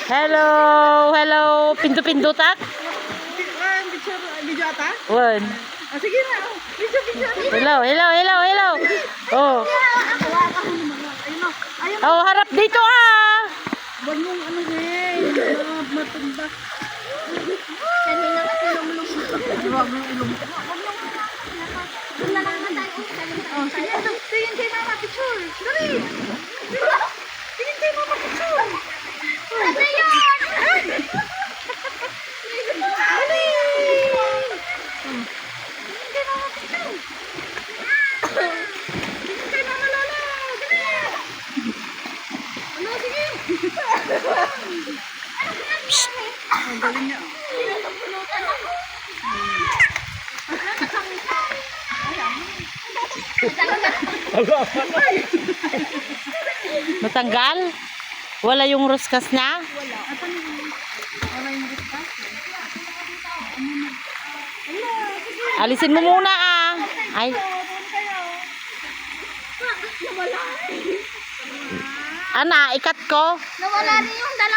Hello, hello. Pindu-pindutak? Video ata? Wan. Sige na. Video. Hello, hello, hello, hello. Oh. Oh, harap dito ah. Huwag mong ano matanda. Kanina kasi lumulong. Huwag mong ilong. Doon na lang tayo. Oh, sige. Tingin kay mama picture. Dali. Tingin kay mama picture. Ano yun? Dali. Tingin kay mama picture. Tingin kay mama Lola. Dali. Ano, sige. Ang galing niya. Natanggal? Wala yung ruskas na? Wala yung discuss. Alisin mo muna ah. Ay. Ana, ikat ko. Nawala rin yung dalawa.